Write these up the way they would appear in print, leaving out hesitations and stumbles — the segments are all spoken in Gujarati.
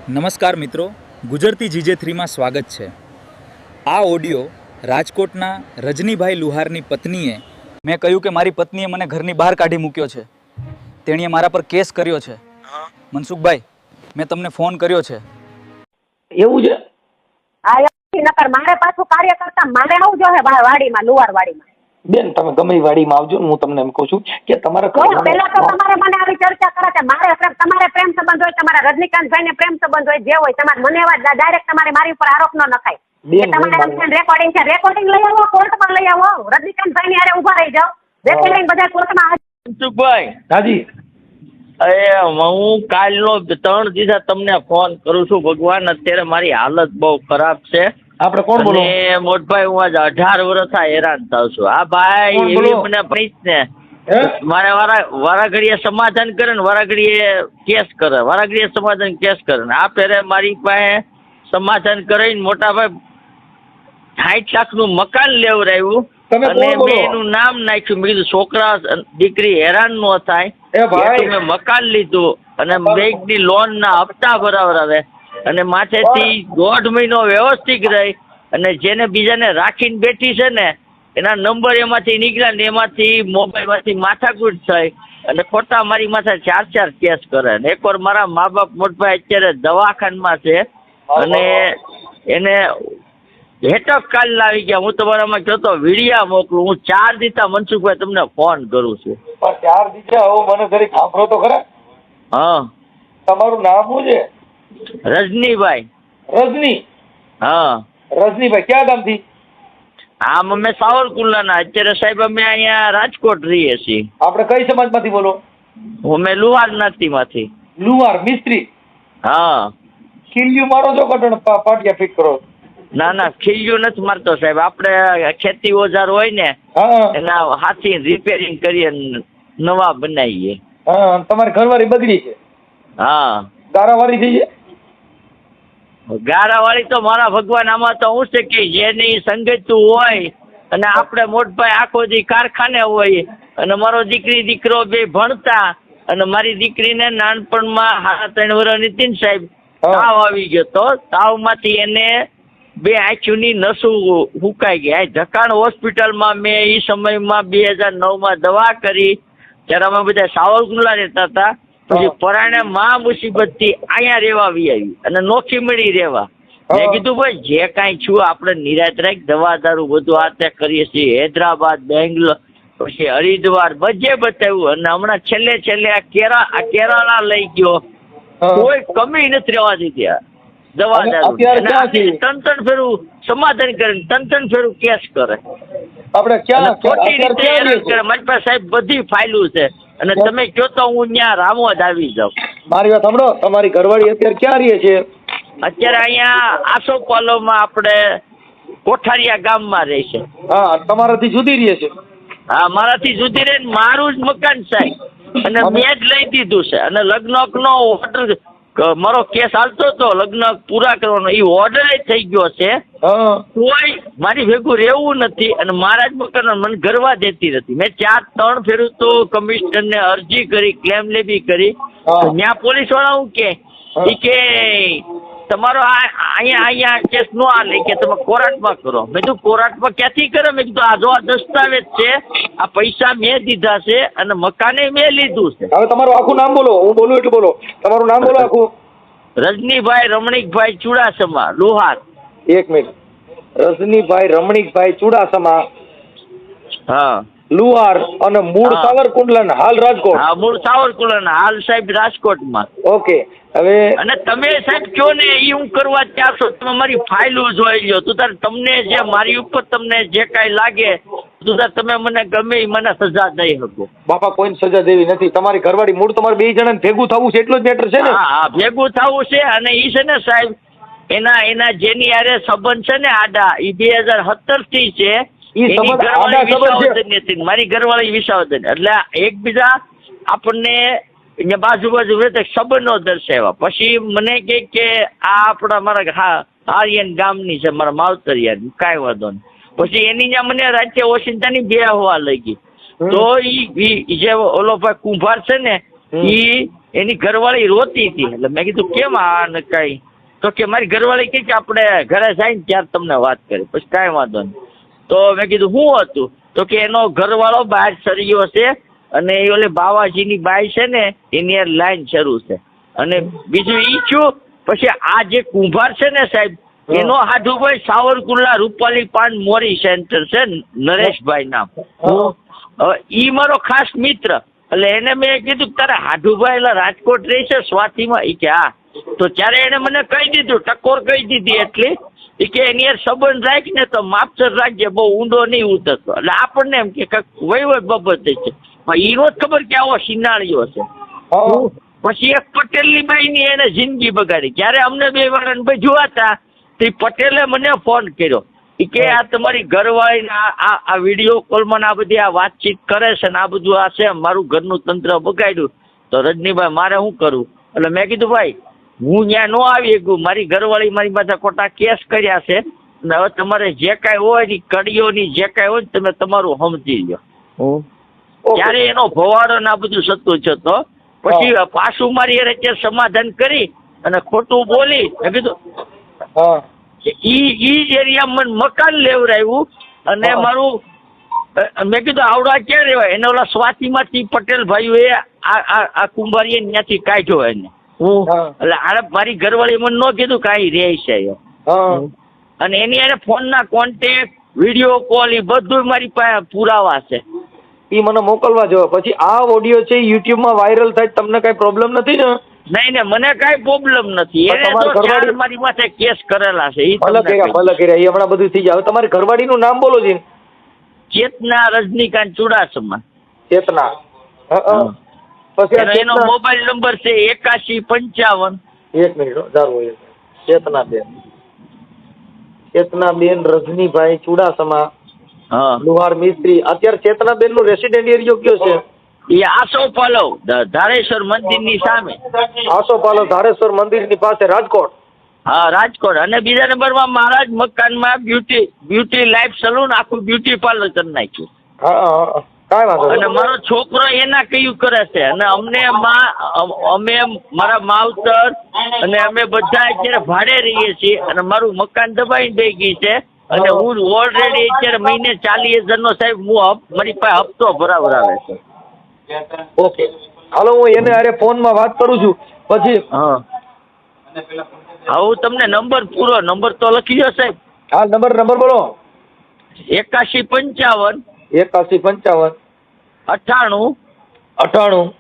નમસ્કાર મિત્રો, ગુજરતી GJ3માં સ્વાગત છે। આ ઓડિયો રાજકોટના રજનીભાઈ લુહારની પત્નીએ મેં કહ્યું કે મારી પત્નીએ મને ઘરની બહાર કાઢી મૂક્યો છે, તેણીએ મારા પર કેસ કર્યો છે। મનસુખભાઈ, મેં તમને ફોન કર્યો છે। એવું છે? હા, નકર મારે પાછું કાર્ય કરતા મારે આવું જોઈએ વાડીમાં, લુવાર વાડીમાં। બેન, તમે ગમે એ વાડીમાં આવજો ને, હું તમને એમ કહું છું કે તમારા પેલા તો તમારે મને આવી ચર્ચા કરે કે તમારે પ્રેમ સંબંધ હોય, તમારા રજનીકાંતભાઈ ને પ્રેમ સંબંધ હોય, જે હોય તમારે મને એવા ડાયરેક્ટ તમારે મારી ઉપર આરોપ ન નખાય। તમારે રેકોર્ડિંગ છે, રેકોર્ડિંગ લઈ આવો, કોર્ટમાં લઈ આવો, રજનીકાંતભાઈ ની હારે ઉભા રહી જાઓ, રેકોર્ડિંગ બધા કોર્ટમાં। મનસુખભાઈ, હાજી, અરે હું કાલનો 3 દિવસ તમને ફોન કરું છું। ભગવાન, અત્યારે મારી હાલત બહુ ખરાબ છે। આપણે કોણ બોલો? અને મોટભાઈ, હું આજે 18 વર્ષ હેરાન થાઉં છું। આ ભાઈ એવી મને પ્લીઝ ને મારે વારા ઘડીએ સમાધાન કરે ને વારા ઘડીએ કેસ કરે, વારા ઘડીએ સમાધાન કેસ કરે ને આ ફેરે મારી પાસે સમાધાન કરીને મોટા ભાઈ 60 લાખનું મકાન લેવડાવ્યું અને મેં એનું નામ નાખ્યું। મેં કીધું છોકરા દીકરી હેરાન ન થાય, મેં મકાન લીધું અને બેંકની લોન ના હપ્તા ભરાવરાવે અને માથેથી 1.5 મહિનો વ્યવસ્થિત રહી અને જેને બીજાને રાખીને બેઠી છે ને એના નંબર એમાંથી નીકળ્યા ને એમાંથી મોબાઈલમાંથી માથાકૂટ થઈ અને ખોટા મારી માથે 4 કેસ કરે। એકવાર મારા મા બાપ મોટભાઈ અત્યારે દવાખાનામાં છે અને એને હેટક કાલ આવી ગયા। હું તમારામાં કહેતો વિડિયા મોકલું, હું 4 દીધા મનસુખભાઈ તમને ફોન કરું છું। પણ 4 દીધા હવે મને જરીક સાંભળો તો ખરા। હા, તમારું નામ શું છે? રજનીભાઈ। રજની? હા, રજનીભાઈ ક્યાં ગામથી? આમ અમે સાવરકુંડલાના, અત્યારે સાહેબ અમે અહીંયા રાજકોટ રહીએ છીએ। આપણે કઈ સમાજમાંથી બોલો? અમે લુહાર જ્ઞાતિમાંથી। લુહાર મિસ્ત્રી? હા। ખીલ્યું મારો છો કટણ પાટિયા ફિટ કરો? ના ના, ખીલ્યું નથી મારતો સાહેબ, આપણે ખેતી ઓજાર હોય ને એના હાથી રિપેરિંગ કરીએ, નવા બનાવીએ। હા, તમારી ઘરવાળી બગડી છે? હા। ગારાવાળી થઈ છે? ગારાવાળી તો મારા ભગવાન, આમાં તો શું છે કે જેની સંગતું હોય અને આપણે મોટભાઈ આખો દી કારખાને હોય અને મારો દીકરો બે ભણતા અને મારી દીકરીને નાનપણમાં 3 વર્ષ નીતિન સાહેબ તાવ આવી ગયો તો તાવમાંથી એને 2 આંખોની નસું હુકાઈ ગયા। ઢકાણ હોસ્પિટલમાં મેં એ સમયમાં 2009માં દવા કરી, ત્યારે અમે બધા સાવરકુંડલા રહેતા હતા। પછી પરાણે માં મુસીબતથી અહીંયા રહેવા આવી અને નોખી મળી રહેવા। મેં કીધું ભાઈ જે કાંઈ છું આપણે નિરાત રાખ, દવા દારૂ બધું આ કરીએ છીએ। હૈદરાબાદ, બેંગ્લોર, પછી હરિદ્વાર બધે બતાવ્યું અને હમણાં છેલ્લે આ કેરાલા લઈ ગયો, કોઈ કમી નથી રહેવા દીધી દવા દારૂ। 3 ફેરું સમાધાન કરે, 3 ફેરું કેસ કરે, આપણે ખોટી રીતે હેરાન કરે। મારી પાસે સાહેબ બધી ફાઇલો છે અને તમે કહો તો હું ત્યાં રામોદ આવી જાઉં। મારી વાત સાંભળો, તમારી ઘરવાળી અત્યારે ક્યાં રહે છે? અત્યારે અહીંયા આસોપાલોમાં આપણે કોઠારિયા ગામમાં રહે છે। હા, તમારાથી જુદી રહે છે? હા, મારાથી જુદી રહે, મારું જ મકાન સાહેબ અને મેં જ લઈ દીધું છે અને લગ્નનો ઓર્ડર, મારો કેસ હાલતો હતો લગ્ન પૂરા કરવાનો, એ ઓર્ડર થઈ ગયો છે। કોઈ મારી ભેગું રહેવું નથી અને મારા જ મકાન મને ગરવા દેતી નથી। મેં 3 ફેરું તો કમિશનરને અરજી કરી, ક્લેમ લેબી કરી, ત્યાં પોલીસ વાળા હું કે તમારો અહીંયા કેસ નો હાલે કે તમે કોર્ટમાં કરો। મેં કીધું કોર્ટમાં ક્યાંથી કરે? મેં કીધું આ જો આ દસ્તાવેજ છે, આ પૈસા મેં દીધા છે અને મકાને મેં લીધું છે। હવે તમારું આખું નામ બોલો, હું બોલું એટલું બોલો, તમારું નામ બોલો આખું। રજનીભાઈ રમણીકભાઈ ચુડાસમા, લુહાર। 1 મિનિટ, રજનીભાઈ રમણીકભાઈ ચુડાસમા, હા, લુહાર અને મૂળ સાવરકુંડલા, હાલ રાજકોટ? હા, મૂળ સાવરકુંડલા, હાલ સાહેબ રાજકોટમાં। ઓકે, હવે અને તમે સાહેબ કયો ને એ હું કરવા ત્યાં છો, તમે મારી ફાઇલો જોઈ લો તો તમને જે મારી ઉપર તમને જે કાંઈ લાગે તો તમે મને ગમે એ મને સજા દઈ શકો। બાપા, કોઈને સજા દેવી નથી, તમારી ઘરવાળી મૂળ તમારે 2 જણાને ભેગું થવું છે એટલો જ મેટર છે ને? હા, ભેગું થવું છે અને એ છે ને સાહેબ એના જેની હારે સંબંધ છે ને આડા, એ 2017 થી છે। મારી ઘરવાળી વિસાવદર, એટલે એકબીજા આપણને બાજુ સંબંધો દર્શાવ્યા। પછી મને કે આ આપણા મારા આર્યન ગામની છે, મારા માવતરિયા, કાંઈ વાંધો નહીં। પછી એની ત્યાં મને રાજ્ય ઓશિંતાની 2 હવા લઈ ગઈ, તો ઈ જે ઓલો ભાઈ કુંભાર છે ને, ઈ એની ઘરવાળી રોતી હતી. એટલે મેં કીધું કેમ આ ને કઈ, તો કે મારી ઘરવાળી કહે કે આપણે ઘરે જઈને ત્યારે તમને વાત કરી. પછી કાંઈ વાંધો નહીં. તો મેં કીધું શું હતું? તો કે એનો ઘરવાળો બહાર સર્યો છે અને એ ઓલે બાવાજીની બાઈ છે ને એની લાઈન શરૂ છે. અને બીજું ઈ છું, પછી આ જે કુંભાર છે ને સાહેબ, એનો હાડુભાઈ સાવરકુંડલા રૂપાલી પાન મોરી સેન્ટર છે, નરેશભાઈ નામ. ઈ મારો ખાસ મિત્ર. એટલે એને મેં કીધું કે તારા હાડુભાઈ એટલે રાજકોટ રહે છે સ્વાતિમાં? ઈ કે હા. તો ત્યારે એને મને કહી દીધું, ટકોર કહી દીધી એટલી ઈ કે એની યાર સંબંધ રાખ ને તો માપસર રાખજે, બહુ ઊંડો નહીં ઉતરતો. એટલે આપણને એમ કે વહીવટ બાબત છે, પણ ઈ નો જ ખબર કે આવો સિનાળીઓ છે. પછી એક પટેલની બાઈની એને જિંદગી બગાડી. જ્યારે અમને બે વાળાને ભાઈ જોવાતા તે પટેલે મને ફોન કર્યો કે આ તમારી ઘરવાળી આ વિડીયો કોલમાં આ બધી આ વાતચીત કરે છે ને આ બધું આ છે, મારું ઘરનું તંત્ર બગાડ્યું. તો રજનીભાઈ મારે શું કરવું? એટલે મેં કીધું ભાઈ હું ત્યાં ન આવી ગયું, મારી ઘરવાળી મારી માથે ખોટા કેસ કર્યા છે ને હવે તમારે જે કાંઈ હોય ની કડીઓની જે કાંઈ હોય તમે તમારું સમજી લો. ત્યારે એનો ભવાડો ને આ બધું સતું છે. તો પછી પાછું મારી અત્યારે સમાધાન કરી અને ખોટું બોલી મેં કીધું ઈ જ એરિયામાં મને મકાન લેવડાવ્યું અને મારું મેં કીધું આવડા ક્યાં રહેવાય? એને ઓલા સ્વાતિમાંથી પટેલ ભાઈઓએ આ કુંભારીએ ત્યાંથી કાઢ્યો એને. એટલે આને મારી ઘરવાળી મને ન કીધું કાંઈ રહે છે. અને એની એને ફોનના કોન્ટેક્ટ, વિડીયો કોલ એ બધું મારી પાસે પુરાવા છે. ઈ મને મોકલવા જો. પછી આ ઓડિયો છે યુટ્યુબમાં વાયરલ થાય, તમને કઈ પ્રોબ્લેમ નથી ને? નહીં ને મને કાંઈ પ્રોબ્લેમ નથી. એને તો ચાર મારી માથે કેસ કરેલા છે. ભલે કર્યા એ હમણાં બધું થઈ જાય. તમારી ઘરવાળીનું નામ બોલો જી. ચેતના રજનીકાંત ચુડાસમા. ચેતના. પછી એનો મોબાઈલ નંબર છે 8155. એક મિનિટ ધારો. ચેતનાબેન રજનીભાઈ ચુડાસમા, લુહાર મિસ્ત્રી. અત્યારે ચેતનાબેન નું રેસિડેન્ટ એરિયો કયો છે? એ આસોપાલવ ધારેશ્વર મંદિરની સામે. આસોપાલવ ધારેશ્વર મંદિરની પાસે, રાજકોટ. હા રાજકોટ. અને બીજા નંબરમાં મારા જ મકાનમાં બ્યુટી લાઈફ સલૂન આખું બ્યુટી પાર્લર કરી નાખ્યું. હા કાંઈ વાંધો. અને મારો છોકરો એના કયું કરે છે. અને અમને અમે મારા માવતર અને અમે બધા અત્યારે ભાડે રહીએ છીએ અને મારું મકાન દબાઈ દઈ ગઈ છે. અને હું ઓલરેડી અત્યારે મહિને 40,000 નો સાહેબ મારી પાસે હપ્તો ભરાવરાવે છે. ઓકે હાલો, હું એને અરે ફોનમાં વાત કરું છું પછી. હા હું તમને નંબર પૂરો નંબર તો લખી દો સાહેબ. હા નંબર બોલો. 8155 8155 98 98 41 42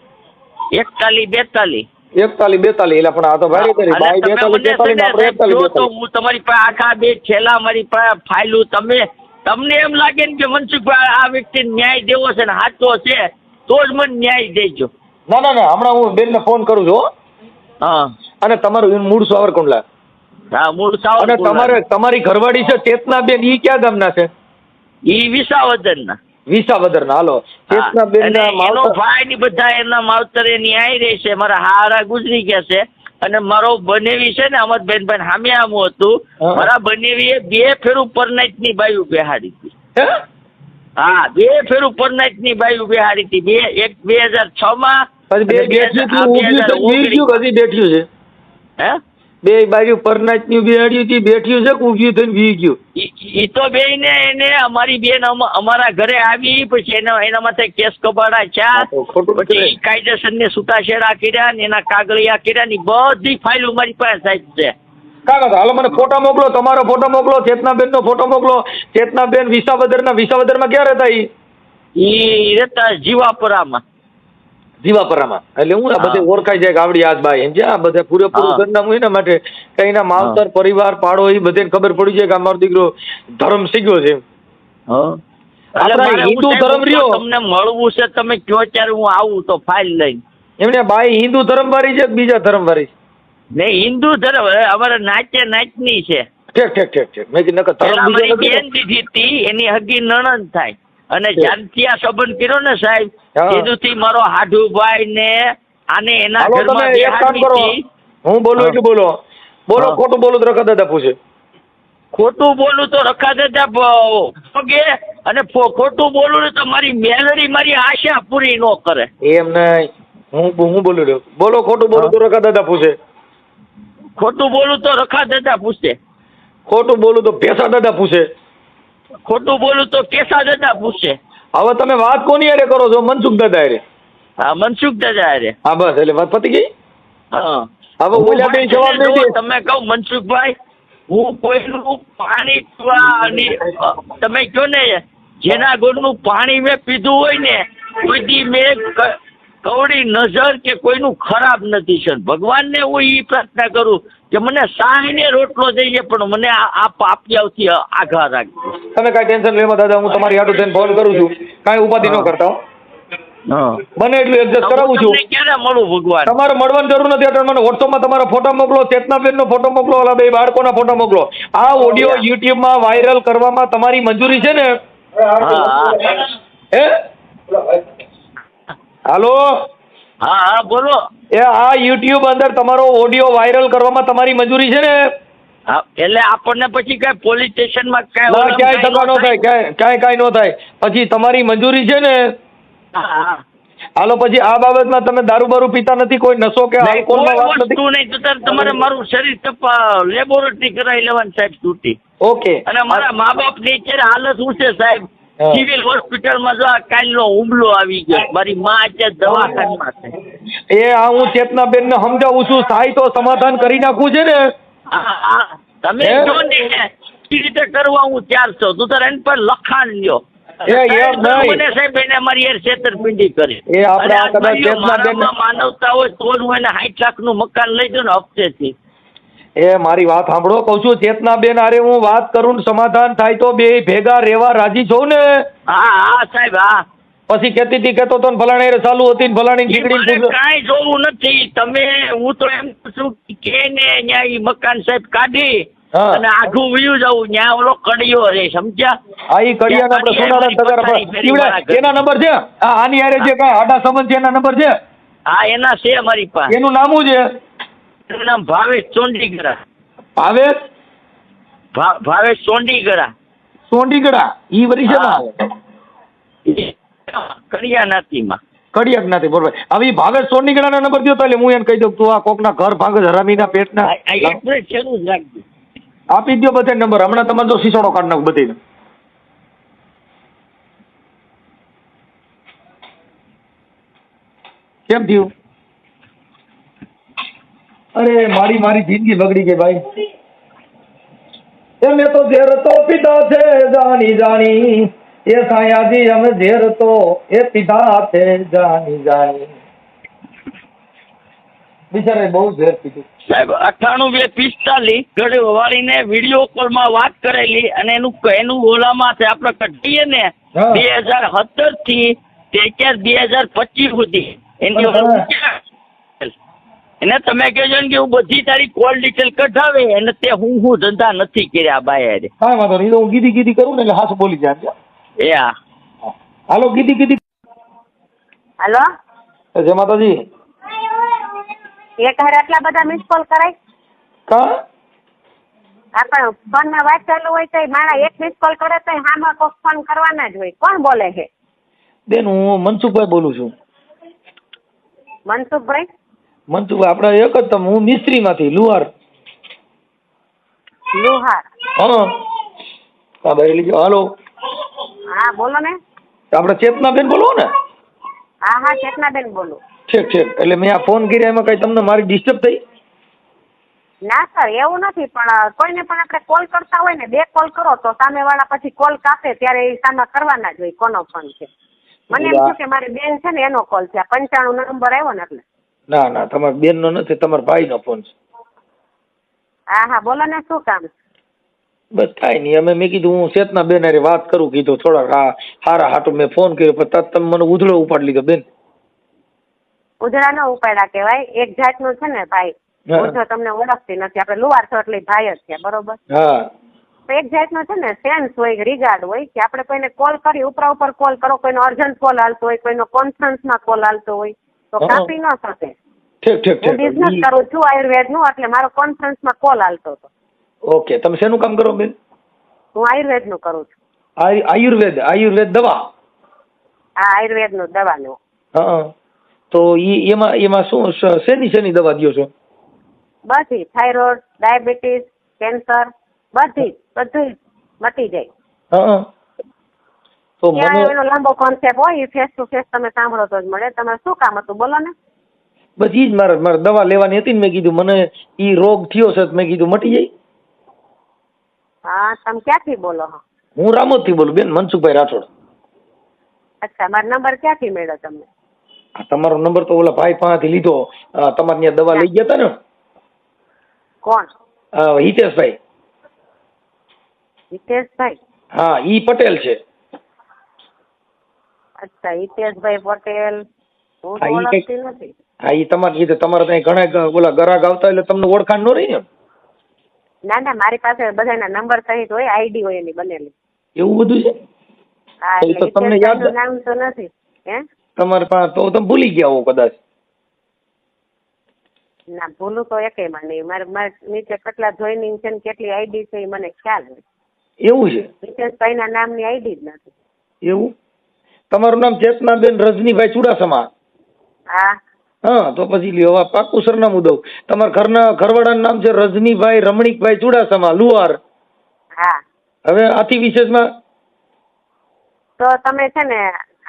41 42. એટલે પણ આ તો ભાઈ કરી ભાઈ 42 તો હું તમારી પાસે આખા બે છેલ્લા મારી પાસે ફાઇલું તમને એમ લાગે ને કે મનસુખભાઈ આ વ્યક્તિને ન્યાય દેવો છે ને સાચો છે તો જ મને ન્યાય દેજો. ના હમણાં હું બેનને ફોન કરું છું. હા. અને તમારું મૂળ સાવરકુંડલા? હા મૂળ સાવરકુંડલા. અને તમારી ઘરવાળી છે ચેતનાબેન, ઈ ક્યાં ગામના છે? ઈ વિસાવદરના. વિસાવદરના. હાલો ચેતનાબેન એનો ભાઈ ની બધા એના માવતર એની આવી રહી છે. મારા હારા ગુજરી ગયા છે. અને મારો બનેવી છે ને અમરબેનભાઈ સામે આમું હતું. મારા બનેવીએ 2 ફેરું પરનાઈટ ની બાયું બેહાડી હતી. હા 2 ફેરું પરનાઈટ ની બાયું બેહાડી હતી. એક 2006 માં બેઠ્યું છે. હે બે બાજુ પરનાઈટ ની બેહાડ્યું હતી, બેઠ્યું છે કે ઊભી થઈને વી ગયું? ઈ તો બે ને એને અમારી બેન અમારા ઘરે આવી પછી એના માથે કેસ કબાડા ચા પછી કાયદેસર ને છૂટાછેડા કર્યા ને એના કાગળિયા કર્યા ની બધી ફાઇલો મારી પાસે સાહેબ છે. હાલો મને ફોટો મોકલો, તમારો ફોટો મોકલો, ચેતનાબેન નો ફોટો મોકલો. ચેતનાબેન વિસાવદરમાં ક્યાં રહેતા? ઈ રહેતા જીવાપરામાં. જીવાપરામાં એટલે હું આ બધે ઓળખાઈ જાય ગાવડી આજબાઈ એમ છે. આ બધે પૂરેપૂરું સરનામું એના માટે કઈ ના માવતર પરિવાર પાડો એ બધાને ખબર પડી જાય કે અમારો દીકરો ધર્મ શીખ્યો છે. હિન્દુ ધર્મ રહ્યો તમને મળવું છે તમે કયો ત્યારે હું આવું તો ફાઇલ લઈને. એમને બાઈ હિન્દુ ધર્મ વાળી છે કે બીજા ધર્મ વાળી? નહીં હિન્દુ ધર્મ અમારે નાચની છે. ઠીક મેં કીધું બેન દીધી હતી એની હગી નણંદ થાય. અને જ્યારથી આ સંબંધ કર્યો ને સાહેબ કીધું મારો હાડુભાઈ ને આને એના ઘરમાં બેહાડી. હું બોલું એટલું બોલો. ખોટું બોલું તો રખા દાદા પૂછે. ખોટું બોલું તો રખા દાદા પગે અને ખોટું બોલું ને તો મારી મેલડી મારી આશા પૂરી ન કરે. એમ નહીં હું બોલી રહ્યો. બોલો, ખોટું બોલું તો રખા દાદા પૂછે, ખોટું બોલું તો રખા દાદા પૂછે, ખોટું બોલું તો ભેસા દાદા પૂછે. ખોટું બોલું તો કેસા દાદા પૂછે. હવે તમે વાત કોની હારે કરો છો? મનસુખ દાદા હારે? હા, મનસુખ દાદા અરે. હા બસ, એટલે વાત પતી ગઈ. હા, હવે ઓલા બે જવાબ નહીં દે. તમે કહું મનસુખભાઈ, હું કોઈનું પાણી પીવા તમે કહો ને, જેના ઘરનું પાણી મેં પીધું હોય ને, કોઈથી મેં કવડી નજર કે કોઈનું ખરાબ નથી છે. ભગવાનને હું એ પ્રાર્થના કરું કે મને સાહીને રોટલો દઈએ, પણ મને આ પાપિયાઓથી આઘા રાખજો. તમે કાંઈ ટેન્શન લેવા દાદા, હું તમારી હાટુ થઈને ફોન કરું છું. કાંઈ ઉપાધિ ન કરતા હો. બને એટલું એડજસ્ટ કરાવું છું. ક્યારે મળું ભગવાન? તમારે મળવાની જરૂર નથી. એટલે મને વોટ્સઅપમાં તમારા ફોટા મોકલો, ચેતનાબેન નો ફોટો મોકલો, ઓલા બે બાળકોના ફોટા મોકલો. આ ઓડિયો યુટ્યુબમાં વાયરલ કરવામાં તમારી મંજૂરી છે ને? હે, હાલો, હા હા બોલો. એ આ યુટ્યુબ અંદર તમારો ઓડિયો વાયરલ કરવામાં તમારી મંજૂરી છે ને? હા, એટલે આપણને પછી કઈ પોલીસ સ્ટેશનમાં ના, ક્યાંય ધક્કા ન થાય, કાંઈ ન થાય. પછી તમારી મંજૂરી છે ને? હા. હાલો, પછી આ બાબતમાં તમે દારૂ બારૂ પીતા નથી, કોઈ નશો કે આલ્કોહોલમાં વાત નથી? વસ્તુ નહીં તો તમારે મારું શરીર લેબોરેટરી કરાવી લેવાની સાહેબ છૂટી. ઓકે. અને મારા મા બાપ ની અત્યારે હાલત શું છે સાહેબ? સિવિલ હોસ્પિટલમાં જો આ કાલનો હુમલો આવી ગયો, મારી માં અત્યારે દવાખાનામાં છે. એ આ હું ચેતનાબેન ને સમજાવું છું, થાય તો સમાધાન કરી નાખવું છે ને? હા, તમે જો ને એ રીતે કરવા હું તૈયાર છું. તું તારે એન પર લખાણ લ્યો. મને સાહેબ એને મારી યાર છેતરપિંડી કરી. એ આપણે આ કદાચ ચેતનાબેન માનવતા હોય તો હું એને 60 લાખનું મકાન લઈ દઉં ને હપ્તેથી. એ મારી વાત સાંભળો, કહું છું ચેતનાબેન અરે હું વાત કરું, સમાધાન થાય તો બે ભેગા રહેવા રાજી છો ને? હા હા સાહેબ, હા. પછી કેતી હતી કેતો તો ફલાણી ચાલુ હતી ને ફલાણી ખીકડી કાંઈ જોવું નથી. તમે હું તો એમ છું કે ને અહીંયા ઈ મકાન સાહેબ કાઢી અને આઘું વયું જવું, ત્યાં ઓલો કડિયો રે, સમજ્યા? હા, ઈ કડિયાને આપણે સોનાના તગારા એના નંબર છે. હા, આની હારે જે કાંઈ આડા સંબંધ છે એના નંબર છે? હા, એના છે મારી પાસે. એનું નામ શું છે? એનું નામ ભાવેશ સોંડીગડા. ભાવેશ સોંડીગડા. સોંડીગડા ઈ વરી છે ને? કડિયા નાતીમાં. કડિયા જ્ઞાતિ, બરોબર. હવે ભાવેશ સોંડીગડાનો નંબર દો તો એટલે હું એને કહી દઉં તું આ કોકના ઘર ભાંગ હરામીના પેટના. આપી દો બધે નંબર. હમણાં તમારે તો સિસોડો કાઢ નાખ બધી. કેમ થયું? અરે મારી જિંદગી બગડી ગઈ ભાઈ. એ મેં તો ઝેર તો પીધા છે જાણી જાણી, એ સાયાજી અમે ઝેર તો એ પીધા છે જાણી જાણી. બિચારે બહુ ઝેર પીધું સાહેબ. 98-245 ઘરે વાળીને વિડીયો કોલમાં વાત કરેલી અને એનું ઓલામાં છે આપણે કઢીએ ને 2017 થી તે 2025 સુધી એની એને તમે કહેજો ને કે હું બધી તારી કોલ ડિટેલ કઢાવે અને તે હું ધંધા નથી કર્યા બાય. હા, વાંધો નહીં. હું ગીધી કરું ને એટલે હાથ બોલી જાય. એ હા, હાલો ગીધી. હાલો, જય માતાજી. એક હારે આટલા બધા મિસ કોલ કરાય? કા આપણ ફોન માં વાત ચાલુ હોય તો મારા એક મિસ કોલ કરે તો હામાં કોક ફોન કરવાના જ હોય. કોણ બોલે છે? બેન, હું મનસુખભાઈ બોલું છું. મનસુખભાઈ? મનસુખભાઈ આપણે એક જ હું મિસ્ત્રી માંથી લુહાર. લુહાર? હા ભાઈ. હાલો. હા બોલો ને. આપણે ચેતનાબેન બોલો ને? હા, ચેતનાબેન બોલું. ઠીક. એટલે મેં આ ફોન કર્યા એમાં કઈ તમને મારી ડિસ્ટર્બ થઈ? ના સર, એવું નથી, પણ કોઈને પણ આપણે કોલ કરતા હોય ને 2 કોલ કરો તો સામે વાળા પછી કોલ કાપે ત્યારે એ સામે કરવાના જ હોય કોનો ફોન છે. મને એમ થયું કે મારી બેન છે ને એનો કોલ છે. 95 નંબર આવ્યો ને એટલે. ના, તમારા બેન નો નથી, તમારા ભાઈ નો ફોન છે. હા બોલો ને, શું કામ? બસ કાંઈ નહીં. મેં કીધું હું ચેતનાબેન હારે વાત કરું, કીધું થોડાક હારા હાટું મેં ફોન કર્યો, પણ તમે મને ઉધળો ઉપાડી લીધો બેન. ઉધળા ન ઉપાડ્યા કહેવાય, એક જાતનું છે ને ભાઈ. હું જો તમને ઓળખતી નથી, આપણે લુવાર છો એટલે ભાઈ જ છે, બરોબર? હા. તો એક જાતનો છે ને સેન્સ હોય, રિગાર્ડ હોય કે આપણે કોઈને કોલ કરી ઉપર કોલ કરો, કોઈનો અર્જન્ટ કોલ હાલતો હોય, કોઈનો કોન્ફરન્સમાં કોલ હાલતો હોય તો કાપી ન શકે. ઠીક. હું બિઝનેસ કરું છું આયુર્વેદનું, એટલે મારો કોન્ફરન્સમાં કોલ હાલતો હતો. ઓકે. તમે શેનું કામ કરો બેન? હું આયુર્વેદનું કરું છું. આયુર્વેદ દવા? હા, આયુર્વેદનું દવાનું. હા. તો એમાં શું શેની દવા દ્યો છો? બધી થાઇરોઇડ, ડાયાબિટીસ, કેન્સર, બધું મટી જાય. હા તો ત્યાં મને એનો લાંબો કોન્સેપ્ટ હોય, એ ફેસ ટુ ફેસ તમે સાંભળો તો જ મળે. તમારે શું કામ હતું બોલો ને? બસ ઈ જ મારે દવા લેવાની હતી ને મેં કીધું મને ઈ રોગ થયો છે મેં કીધું મટી જાય. હા, તમે ક્યાંથી બોલો છો? હું રામોદથી બોલું બેન, મનસુખભાઈ રાઠોડ. અચ્છા, મારો નંબર ક્યાંથી મળ્યો તમને? તમારો નંબર તો ઓલા ભાઈ પાસેથી લીધો. તમારે ત્યાં દવા લઈ ગયા હતા ને? કોણ? હિતેશભાઈ. હિતેશભાઈ? હા, ઈ પટેલ છે. અચ્છા, હિતેશભાઈ પટેલ હું તો હા, ઈ ઓળખતી નથી. હા, ઈ તમારે ત્યાં ઘણા ઓલા ગ્રાહક આવતા એટલે તમને ઓળખાણ ન રહી ને? ના ના, મારી પાસે બધાના નંબર સહિત હોય, આઈડી હોય એની બનેલી. એવું બધું છે? હા, તો એટલે તમને યાદ હિતેશભાઈનું નામ તો નથી. હે? તમારે પાસે તો તમે ભૂલી ગયા હો કદાચ. ના, ભૂલું તો એકેયમાં નહીં. મારે નીચે કેટલા જોઈનિંગ છે ને કેટલી આઈડી છે એ મને ખ્યાલ હોય. એવું છે? હિતેશભાઈના નામની આઈડી જ નથી. એવું? તમારું નામ ચેતનાબેન રજનીભાઈ ચુડાસમા? હા. હા, તો પછી લ્યો હવે પાકું સરનામું દઉં. તમારા ઘરવાળાનું નામ છે રજનીભાઈ રમણીકભાઈ ચુડાસમા, લુહાર. હા. હવે આથી વિશેષમાં તો તમે છે ને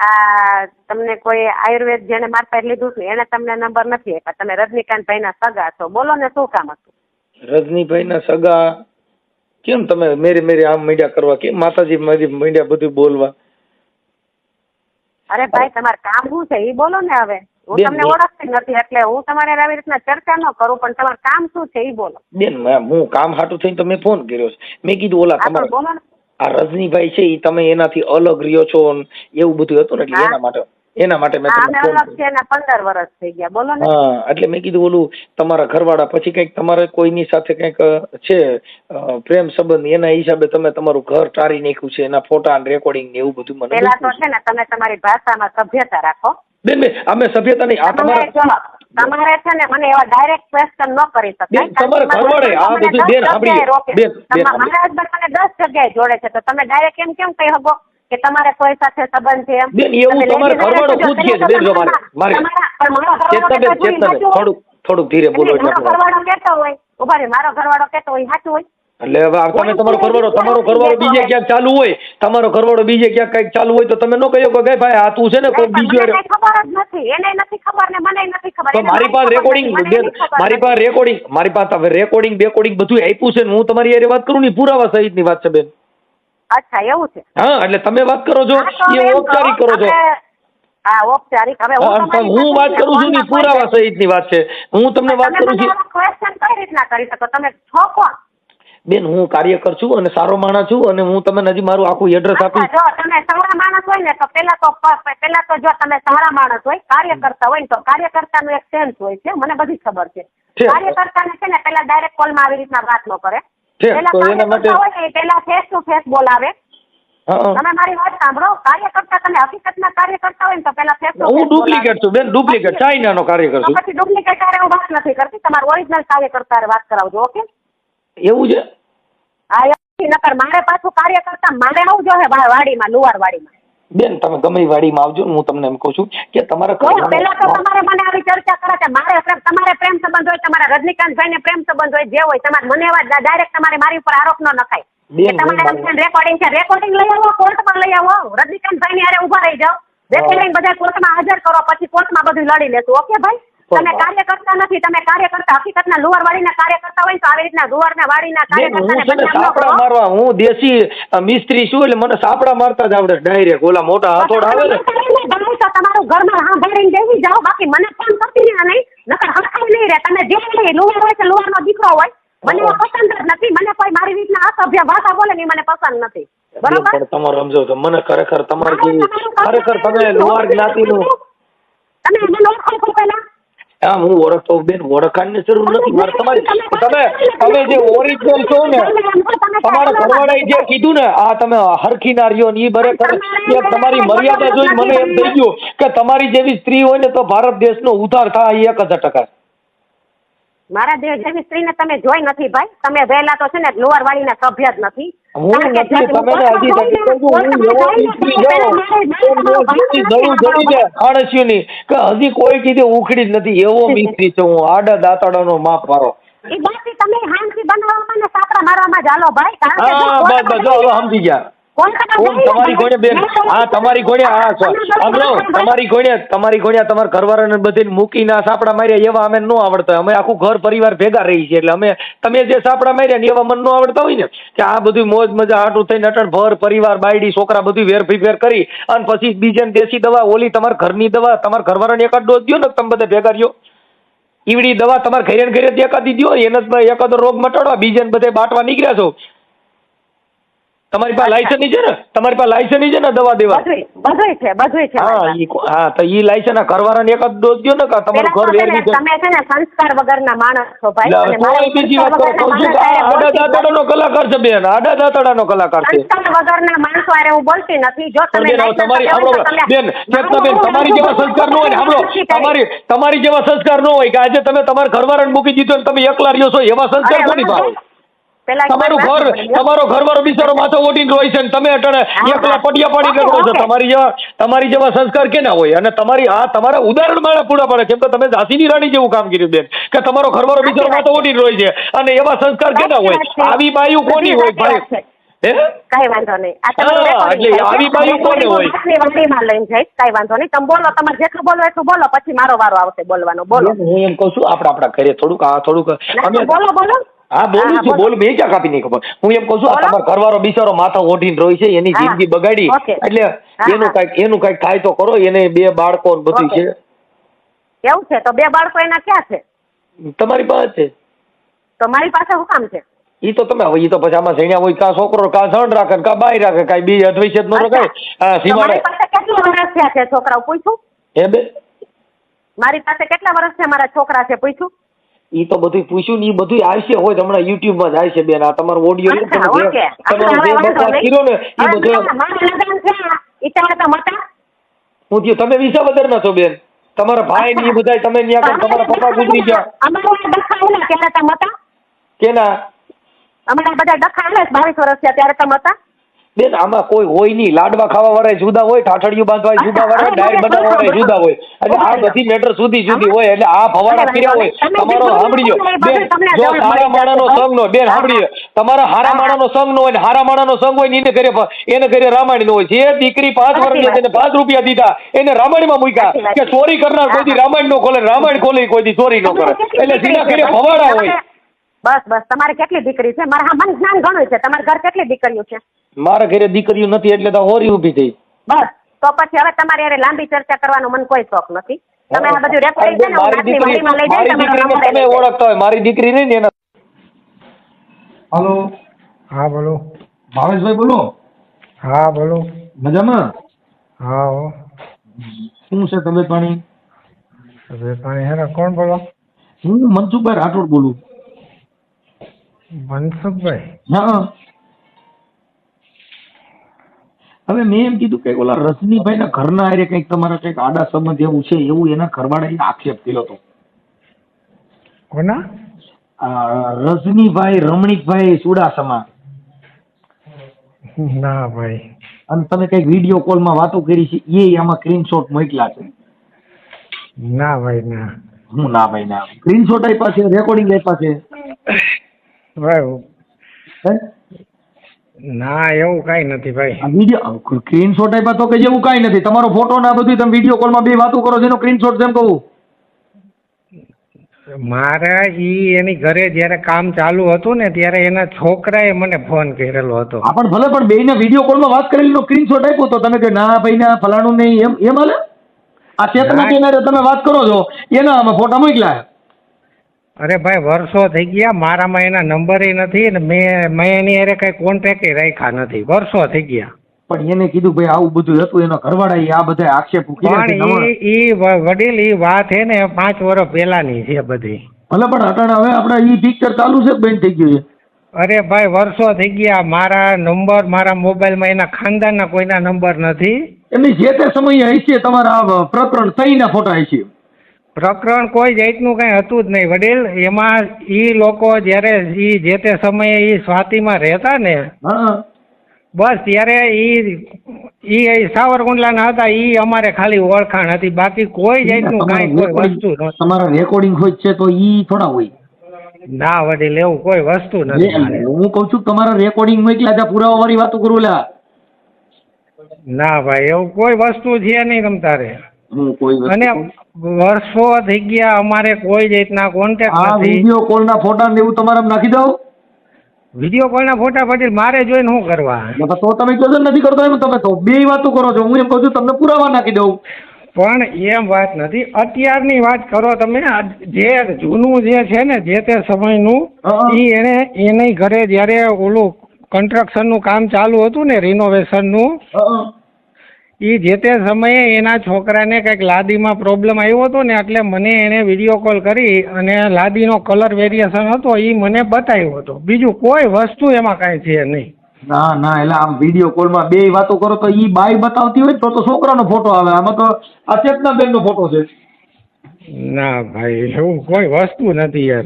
આ તમને કોઈ આયુર્વેદ જેને મારા પાસે લીધું છે એને તમને નંબર નથી આપ્યા. તમે રજનીકાંતભાઈના સગા છો, બોલો ને શું કામ હતું? રજનીભાઈના સગા કેમ તમે મેરે આમ મીડિયા કરવા? કેમ માતાજી મારી મીડિયા બધું બોલવા? અરે ભાઈ, તમારે કામ શું છે એ બોલો ને. હવે હું તમને ઓળખતી નથી એટલે હું તમારે આવી રીતના ચર્ચા ન કરું, પણ તમારું કામ શું છે એ બોલો. બેન, હું કામ હાટું થઈને તમે ફોન કર્યો છે. મેં કીધું ઓલા હા, તો તમારે બોલો ને. આ રજનીભાઈ છે એ તમે એનાથી અલગ રહ્યો છો એવું બધું હતું ને, એટલે એના માટે મેં હા, તમને અમે ફોન અલગ છે એના 15 વર્ષ થઈ ગયા. બોલો ને. હા, એટલે મેં કીધું ઓલું તમારા ઘરવાળા પછી કઈક તમારે કોઈની સાથે કઈક છે પ્રેમ સંબંધ, એના હિસાબે તમે તમારું ઘર ટાળી નાખ્યું છે, એના ફોટા રેકોર્ડિંગ ને એવું બધું મને પેલા તો છે ને તમે તમારી ભાષામાં સભ્યતા રાખો. બેન અમે સભ્યતા નહીં. આ તમારે છે ને મને એવા ડાયરેક્ટ ક્વેશ્ચન ન કરી શકાય. તમારે ઘરવાળે આ બધું બેન સાંભળીએ. મારા હસબન્ડ મને 10 જગ્યાએ જોડે છે, તો તમે ડાયરેક્ટ એમ કેમ કહી શકો કે તમારે કોઈ સાથે સંબંધ છે? એમ બેન એવું તમારે ઘરવાળો ખુદ કહે છે. બેન જો મારે થોડુંક ધીરે બોલો. મારો ઘરવાળો કહેતો હોય, ઉભા રે, મારો ઘરવાળો કહેતો હોય સાચું હોય? એટલે હવે તમે તમારો ઘરવાળો બીજે ક્યાંક ચાલુ હોય, તમારો ઘરવાળો બીજે ક્યાંક કઈક ચાલુ હોય તો તમે ન કહ્યો કે ભાઈ આ તું છે ને કોઈ બીજો. મને ખબર જ નથી, એને નથી ખબર ને મને નથી ખબર. તો મારી પાસે રેકોર્ડિંગ બેકોર્ડિંગ બધું આપ્યું છે ને હું તમારી યારે વાત કરું ને પુરાવા સહિત ની વાત છે બેન. અચ્છા, એવું છે? હા, એટલે તમે વાત કરો છો એ ઔપચારિક કરો છો. હા, ઔપચારિક. હવે હું વાત કરું છું ને પુરાવા સહિત ની વાત છે. હું તમને વાત કરું છું. ક્વેશ્ચન કઈ રીતના કરી શકો? તમે છો કોણ? બેન, હું કાર્યકર છું અને સારો માણસ છું, અને હું તમને હજી મારું આખું એડ્રેસ આપીશ. જો તમે સારા માણસ હોય ને તો પેલા તો જો તમે સારા માણસ હોય, કાર્યકર્તા હોય ને તો કાર્યકર્તાનું એક સેન્સ હોય છે, મને બધી ખબર છે. કાર્યકર્તાને છે ને પેલા ડાયરેક્ટ કોલમાં આવી રીતના વાત ન કરે. પેલા કાર્યકર્તા હોય ને પેલા ફેસ ટુ ફેસ બોલાવે. તમે મારી વાત સાંભળો. કાર્યકર્તા તમે હકીકતના કાર્યકર્તા હોય ને તો પેલા ફેસ ટુ ફેસ. હું ડુપ્લિકેટ છું બેન, ડુપ્લિકેટ ચાઇનાનો કાર્યકર છું. પછી ડુપ્લિકેટ હારે હું વાત નથી કરતી, તમારું ઓરિજિનલ કાર્યકર્તા હારે વાત કરાવજો. ઓકે? એવું છે? હા, નકર મારે પાછું કાર્યકર્તા મારે આવું જોઈએ વાડીમાં, લુવાર વાડીમાં. બેન, તમે ગમે વાડીમાં આવજો ને હું તમને એમ કહું છું કે તમારે પેલા તો તમારે મને આવી ચર્ચા કરે છે. તમારે પ્રેમ સંબંધ હોય, તમારા રજનીકાંતભાઈ ને પ્રેમ સંબંધ હોય, જે હોય તમારે મને એવા ડાયરેક્ટ તમારે મારી ઉપર આરોપ ન નખાય. તમારે રેકોર્ડિંગ છે, રેકોર્ડિંગ લઈ આવો, કોર્ટમાં લઈ આવો, રજનીકાંતભાઈ ની હારે ઉભા રહી જાઓ, બેઠી લઈને બધા કોર્ટમાં હાજર કરો, પછી કોર્ટમાં બધું લડી લેશું. ઓકે ભાઈ? તમે કાર્યકર્તા નથી, તમે કાર્યકર્તા હકીકતના લુવાર વાડીના કાર્યકર્તા હોય તો આવી રીતના લુવારના વાડીના કાર્યકર્તાને મારવા હું દેશી મિસ્ત્રી છું, એટલે મને સાપડા મારતા જ આવડે ડાયરેક્ટ. ઓલા મોટા હાથોડ આવે ને તમારું ઘરમાં સાંભળીને બેસી જાઓ, બાકી મને ફોન કરતી નહીં, નકર હકાઈ નહીં રે. તમે જે નહીં લુવાર હોય છે, લુવારનો દીકરો હોય, મને પસંદ જ નથી. મને કોઈ મારી રીતના અસભ્ય ભાષા બોલે ને મને પસંદ નથી. બરોબર? તમારો સમજો છો મને ખરેખર તમારી ખરેખર તમે લુવાર જ્ઞાતિનું તમે મને ઓળખો છો પેલા? હા, હું ઓળખતો બેન, ઓળખાણની જરૂર નથી મારે તમારી. તમે જે ઓરિજિનલ છો ને, તમારા ઘરવાળાએ જે કીધું ને આ તમે હરખી ના રહ્યો ને એ બરાબર તમારી મર્યાદા જોઈ મને એમ થઈ ગયું કે તમારી જેવી સ્ત્રી હોય ને તો ભારત દેશનો ઉદ્ધાર થાય 1000%. મારા જેવી સ્ત્રીને તમે જોઈ નથી ભાઈ. તમે વહેલા તો છે ને લુવારવાડીના સભ્ય જ નથી. હું નથી તમે ને હજી નથી કહું હું એવો મિસ્ત્રી જાઉં નવું જડીને આણસ્યુની કે હજી કોઈ કીધે ઉખડી જ નથી એવો મિસ્ત્રી છું હું આડા દાંતડાનો માપ વાળો એ બાકી તમે હાંસી બનાવવામાં ને સાપડા મારવામાં જ હાલો ભાઈ કારણ કે હા બસ બસ જો હવે સમજી ગયા હું તમારી ઘોડે બેન હા તમારી ઘોડે હા સાંભળો તમારી ઘોડે તમારા ઘરવાળાને બધીને મૂકીને આ સાપડા માર્યા એવા અમે ન આવડતા અમે આખું ઘર પરિવાર ભેગા રહી છીએ એટલે અમે તમે જે સાપડા માર્યા ને એવા મને ન આવડતા હોય ને કે આ બધું મોજ મજા હાટું થઈને અટણ ભર પરિવાર બાયડી છોકરા બધું વેર કરી અને પછી બીજાને દેશી દવા ઓલી તમારા ઘરની દવા તમારા ઘરવાળાને એકાદ ડોઝ દો ને તમે બધા ભેગા રહ્યો ઈવડી દવા તમારા ઘરે એકાદી દો એને એકાદો રોગ મટાડવા બીજાને બધે બાટવા નીકળ્યા છો તમારી પાસે લાયસન્સ છે ને તમારી પાસે લાયસન્સ છે ને દવા દેવા બધું છે હા તો ઈ લાયસન્સ ઘરવાળાને એકાદ ડોઝ દો ને કે તમારું ઘર વેરવી છે તમે છે ને સંસ્કાર વગરના માણસ છો ભાઈ અને કોઈ બીજી વાત કરો કહું છું કે આડા દાંતડાનો કલાકાર છે બેન આડા દાંતડાનો કલાકાર છે સંસ્કાર વગરના માણસો આરે હું બોલતી નથી જો તમે તમારી સાંભળો બેન ચેતના બેન તમારી જેવા સંસ્કાર ન હોય ને સાંભળો તમારી જેવા સંસ્કાર ન હોય કે આજે તમે તમારા ઘરવાળાને મૂકી દીધો ને તમે એકલા રહ્યો છો એવા સંસ્કાર કોની ભાવે તમારું ઘર તમારો ઘરવાળો બિચારો માથે ઓઢીને રોય છે ને તમે અટણે એકલા પડિયા પાડી કરો છો તમારી જેવા સંસ્કાર કેના હોય અને તમારા ઉદાહરણ માળા પૂરા પડે કેમ કે તમે ઝાંસીની રાણી જેવું કામ કર્યું બેન કે તમારો ઘરવાળો બિચારો માથે ઓઢીને રોય છે અને એવા સંસ્કાર કેના હોય આવી બાયું કોની હોય ભાઈ કઈ વાંધો નહીં આવી બાયું કોની હોય વાડીમાં લઈને જઈશ કઈ વાંધો નહીં તમે બોલો તમારે જેટલું બોલો એટલું બોલો પછી મારો વારો આવશે બોલવાનો બોલો હું એમ કહું છું આપણા ઘરે થોડુંક બોલો હા બોલું છું બોલ મેં ક્યાં કાપી નહીં ખબર હું એમ કહું છું આ તમારો ઘરવાળો બિચારો માથા ઓઢીને રોય છે એની જિંદગી બગાડી એટલે એનું કઈક થાય તો કરો એને 2 બાળકો બધું છે એવું છે તો 2 બાળકો એના ક્યાં છે તમારી પાસે છે તો મારી પાસે શું કામ છે ઈ તો તમે હવે ઈ તો પછી આમાં જણ્યા હોય કા છોકરો કા સણ રાખે કા બાઈ રાખે કાઈ બી અદ્વૈત નો રખાય હા સીમાડે કેટલા વર્ષ થયા છે છોકરાઓ પૂછ્યું હે બે મારી પાસે કેટલા વર્ષ છે મારા છોકરા છે પૂછ્યું ઈ તો બધું પૂછ્યું ને ઈ બધું આવશે હોય હમણાં યુટ્યુબ માં જ આવશે બેન આ તમારો ઓડિયો તમારો જે બકવાસ કર્યો ને ઈ બધું હું થયું તમે વિસાવદર ના છો બેન તમારા ભાઈ ને ઈ બધા તમે ન્યા તમારા પપ્પા ગુજરી ગયા કેના અમારા બધા ડખા 22 વર્ષ થયા ત્યારે તમે હતા બેન આમાં કોઈ હોય નહીં લાડવા ખાવા વાળા જુદા હોય ઠાઠડિયું બાંધવા જુદા હોય ડાયર બનાવવા વાળા જુદા હોય એટલે આ બધી મેટર જુદી હોય એટલે આ ભવાડા કર્યા હોય તમારો સાંભળીજો બેન જો હારા માણાનો સંગ નો બેન સાંભળીએ તમારા હારા માણાનો સંગ નો હોય ને હારા માણાનો સંગ હોય ને એને ઘરે રામાયણ નો હોય જે દીકરી 5 વર્ષની તેને 5 રૂપિયા દીધા એને રામાયણમાં મૂક્યા કે ચોરી કરનાર કોઈ દી રામાયણ નો ખોલે રામાયણ ખોલે કોઈ દી ચોરી નો કરે એટલે સીધા ઘરે ભવાડા હોય બસ તમારે કેટલી દીકરી છે મારા મન જ્ઞાન ઘણું છે તમારા ઘર કેટલી દીકરીઓ છે મારા ઘરે દીકરીઓ નથી એટલે તો હોરી ઊભી થઈ બસ તો પછી હવે તમારી હારે લાંબી ચર્ચા કરવાનો મને કોઈ શોખ નથી તમે આ બધું રેકોર્ડિંગ છે ને મારી દીકરીને તમે ઓળખતા હોય મારી દીકરી નહીં ને એના હાલો હા બોલો ભાવેશભાઈ બોલો હા બોલો મજામાં હા શું છે તબિયત પાણી હેરા કોણ બોલો હું મનસુખભાઈ રાઠોડ બોલું મનસુખભાઈ હા હવે મેં એમ કીધું કે ઓલા રજનીભાઈ ના ઘરના આરે કંઈક તમારા કંઈક આડા સંબંધ એવું છે એવું એના ઘરવાળાએ આક્ષેપ કર્યો હતો કોના રજનીભાઈ રમણીકભાઈ ચુડાસમા ના ભાઈ અને તમે કંઈક વિડીયો કોલમાં વાતો કરી છે એ આમાં સ્ક્રીનશોટ મોકલ્યા છે ના ભાઈ ના હું ના ભાઈ ના સ્ક્રીનશોટ આપ્યા છે રેકોર્ડિંગ આપ્યા છે ભાઈ ના એવું કઈ નથી ભાઈ વિડીયો સ્ક્રીનશોટ આપ્યા તો કે જેવું કઈ નથી તમારો ફોટો ના બધું તમે વિડીયો કોલમાં બે વાતો કરો છો એનો સ્ક્રીનશોટ જેમ કહું મારે એની ઘરે જયારે કામ ચાલુ હતું ને ત્યારે એના છોકરાએ મને ફોન કરેલો હતો હા પણ ભલે પણ બેયના વિડીયો કોલમાં વાત કરેલીનો સ્ક્રીનશોટ આપ્યો તો તમે કે ના ભાઈ ના ફલાણું નહીં એમ હાલે આ ચેતના કેનારે તમે વાત કરો છો એના અમે ફોટા મોકલ્યા અરે ભાઈ વર્ષો થઈ ગયા મારામાં એના નંબરે નથી ને મેં એની હારે કઈ કોન્ટેક્ટ રાખ્યા નથી વર્ષો થઈ ગયા પણ એને કીધું ભાઈ આવું બધું હતું એનો ઘરવાળા આ બધા આક્ષેપ પણ ઈ વડીલ ઈ વાત હે ને 5 વર્ષ પહેલાની છે બધી ભલે પણ અટાણે હવે આપણે ઈ પિક્ચર ચાલુ છે બંધ થઈ ગયું છે અરે ભાઈ વર્ષો થઈ ગયા મારા નંબર મારા મોબાઈલમાં એના ખાનદાનના કોઈના નંબર નથી એમની જે તે સમયે હશે તમારા પ્રકરણ સહીના ફોટા હશે પ્રકરણ કોઈ જાતનું કઈ હતું જ નહીં વડીલ. એમાં ઈ લોકો જ્યારે ઈ જે તે સમયે ઈ સ્વાતિમાં રહેતા ને હા બસ ત્યારે ઈ સાવરકુંડલાના હતા. ઈ અમારે ખાલી ઓળખાણ હતી, બાકી કોઈ જાતનું કાંઈ કોઈ વસ્તુ નહોતી. તમારા રેકોર્ડિંગ હોય છે તો ઈ થોડા હોય. ના વડીલ એવું કોઈ વસ્તુ નથી મારે. હું કઉ છું તમારા રેકોર્ડિંગ મોકલ્યા હતા, પુરાવા વાળી વાતો કરું લા. ના ભાઈ એવું કોઈ વસ્તુ છે નહીં તમ તારે. કોઈ વસ્તુ- અને વર્ષો થઈ ગયા અમારે કોઈ જાતના કોન્ટેક્ટ આ નથી. વિડીયો કોલ ના ફોટા ને એવું તમારે નાખી દઉં. વિડીયો કોલના ફોટા પછી મારે જોઈને શું કરવા? તો તમે કહો છો નથી કરતો એમ, તમે તો બે વાતો કરો છો. હું એમ કહું છું તમને પુરાવા નાખી દઉં. પણ એમ વાત નથી, અત્યારની વાત કરો તમે. આ જે જૂનું જે છે ને જે તે સમયનું હા. એને ઘરે જ્યારે ઓલું કન્સ્ટ્રક્શનનું કામ ચાલુ હતું ને રિનોવેશનનું, એ જે તે સમયે એના છોકરાને કંઈક લાદીમાં પ્રોબ્લેમ આવ્યો હતો ને એટલે મને એને વિડીયો કોલ કરી અને લાદીનો કલર વેરિએશન હતો એ મને બતાવ્યો હતો. બીજું કોઈ વસ્તુ એમાં કાંઈ છે નહીં. ના ના, એટલે આમ વિડીયો કોલમાં બે વાતો કરો તો ઈ બાઈ બતાવતી હોય તો છોકરાનો ફોટો આવે. આમાં તો આ ચેતનાબેન નો ફોટો છે. ના ભાઈ એવું કોઈ વસ્તુ નથી યાર.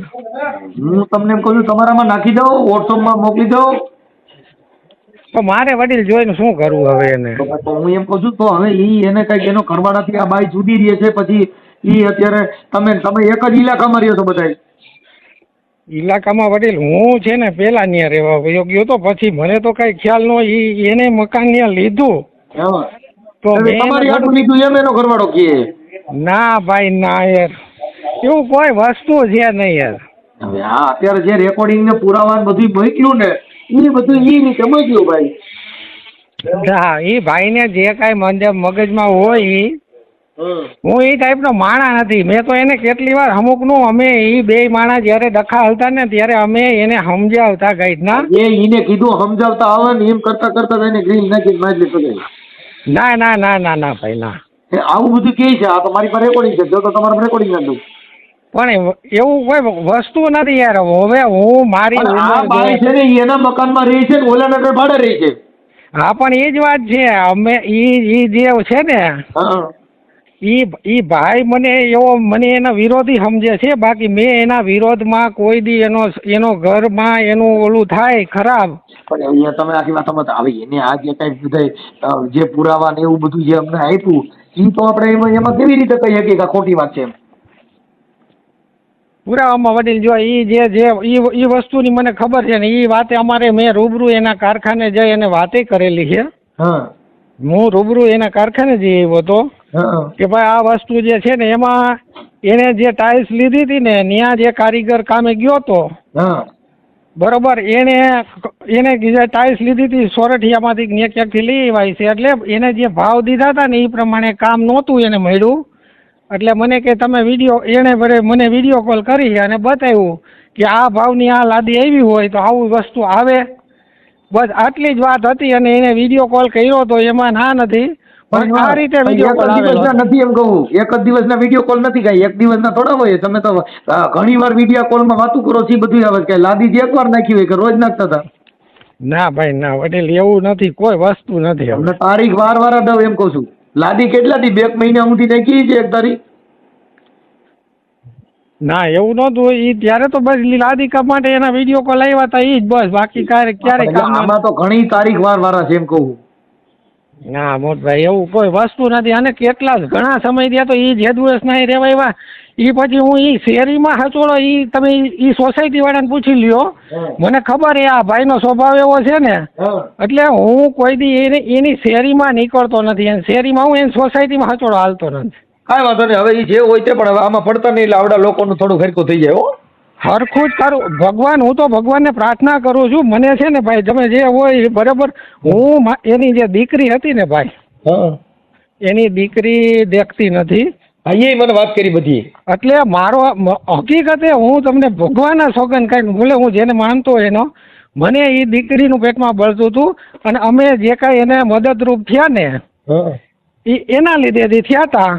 હું તમને એમ કહું છું તમારામાં નાખી દઉં, વોટ્સઅપમાં મોકલી દઉં. તો મારે વડીલ જોઈને શું કરવું હવે એને? તો હું એમ કહું છું તો હવે ઈ એને કઈક એનો કરવાનાથી આ બાઈ જુદી રહે છે. પછી ઈ અત્યારે તમે એક જ ઇલાકામાં રહ્યો છો બધા. ઇલાકામાં વડીલ હું છે ને પેલા ત્યાં રહેવા વયો ગયો તો, પછી મને તો કઈ ખ્યાલ ન હોય. એને મકાન ત્યાં લીધું તો મેં તમારી એને આટલું લીધું એમ એનો ઘરવાળો કહે. ના ભાઈ ના યાર, એવું કોઈ વસ્તુ છે નહીં યાર. હવે આ અત્યારે જે રેકોર્ડિંગ ને પુરાવા બધું મોકલ્યું ને એ બધું ઈ રીતે મોકલ્યું ભાઈ. હા એ ભાઈને જે કાંઈ મગજમાં હોય ઈ, હું એ ટાઈપનો માણા નથી. મેં તો એને કેટલી વાર અમુકનું અમે એ બે માણા જ્યારે ડખા હલતા ને ત્યારે અમે એને સમજાવતા ગાઈડના. એને કીધું સમજાવતા આવે ને એમ કરતા કરતા એને ગ્રીન નાખી મારી લીધું. ના ના ના ના ના ભાઈ ના, આવું બધું કે છે. આ તો મારી પાસે રેકોર્ડિંગ છે, જો તો તમારે રેકોર્ડિંગ નાખું. પણ એવું કોઈ વસ્તુ નથી યાર. હવે હું મારી આ બાઈ છે ને ઈ એના મકાનમાં રહી છે ને ઓલા નગર ભાડે રહી છે. હા પણ એ જ વાત છે. અમે ઈ જે છે ને ઈ ભાઈ મને એના વિરોધી સમજે છે. બાકી મેં એના વિરોધમાં કોઈ દી એનો ઘરમાં એનું ઓલું થાય ખરાબ. પણ અહીંયા તમે આખી વાતમાં આવી એને આ જે કઈ બધા જે પુરાવા ને એવું બધું જે અમને આપ્યું એ તો આપણે એમાં કેવી રીતે કહી શકીએ કે આ ખોટી વાત છે એમ? પુરાવામાં વડીલ જો ઈ વસ્તુની મને ખબર છે ને ઈ વાતે અમારે મેં રૂબરૂ એના કારખાને જઈ અને વાતે કરેલી છે. હું રૂબરૂ એના કારખાને જઈ આવ્યો હતો કે ભાઈ આ વસ્તુ જે છે ને એમાં એને જે ટાઇલ્સ લીધી હતી ને ત્યાં જે કારીગર કામે ગયો હતો બરોબર, એને જે ટાઇલ્સ લીધી હતી સોરઠિયામાંથી ક્યાંકથી લઈ આવી છે. એટલે એને જે ભાવ દીધા હતા ને એ પ્રમાણે કામ નહોતું એને મળ્યું. એટલે મને કે તમે મને વિડીયો કોલ કરી અને બતાવ્યું કે આ ભાવની આ લાદી આવી હોય તો આવું વસ્તુ આવે. બસ આટલી જ વાત હતી અને એને વિડીયો કોલ કર્યો તો એમાં ના નથી. પણ આ રીતે વિડીયો કોલ નથી એમ કહું, એક જ દિવસના વિડીયો કોલ નથી કાંઈ, એક દિવસના થોડા હોય. તમે તો ઘણી વાર વિડીયો કોલમાં વાતું કરો છો બધું આવે કે લાદી જે એકવાર નાખી હોય કે રોજ નાખતા હતા. ના ભાઈ ના વડીલ એવું નથી, કોઈ વસ્તુ નથી. તમને તારીખ વાર દઉં એમ કહું છું. લાદી કેટલાથી 2 મહિના સુધી નાખી છે એક તારીખ? ના એવું નહોતું. ઈ ત્યારે તો બસ લાદી કામ માટે એના વિડીયો કોલ આવ્યા હતા ઈ જ બસ. બાકી ક્યારે આમાં તો ઘણી તારીખ વાળા છે એમ કહું. ના મોટભાઈ એવું કોઈ વસ્તુ નથી. અને ઘણા સમય થયા તો ઈ જે દિવસ ના રેવાય ઈ પછી હું ઈ શેરીમાં હચોડો ઈ તમે ઈ સોસાયટી વાળાને પૂછી લ્યો. મને ખબર એ આ ભાઈનો સ્વભાવ એવો છે ને એટલે હું કોઈ દી એની શેરીમાં નીકળતો નથી. અને શેરીમાં હું એની સોસાયટીમાં હચોડો હાલતો નથી. કાંઈ વાંધો નહીં, હવે એ જે હોય તે. પણ હવે આમાં પડતા નહીં એટલે આવડા લોકોનું થોડું ફરકું થઈ જાય. હરખું જ કરું ભગવાન. હું તો ભગવાનને પ્રાર્થના કરું છું. મને છે ને ભાઈ તમે જે હોય બરાબર. હું એની જે દીકરી હતી ને ભાઈ, એની દીકરી દેખતી નથી. અહીંયા મને વાત કરી બધી. એટલે મારો હકીકતે હું તમને ભગવાનના સોગંદ કાંઈ બોલે હું જેને માનતો એનો મને એ દીકરીનું પેટમાં બળતું હતું. અને અમે જે કાંઈ એને મદદરૂપ થયા ને એ એના લીધે થયા હતા.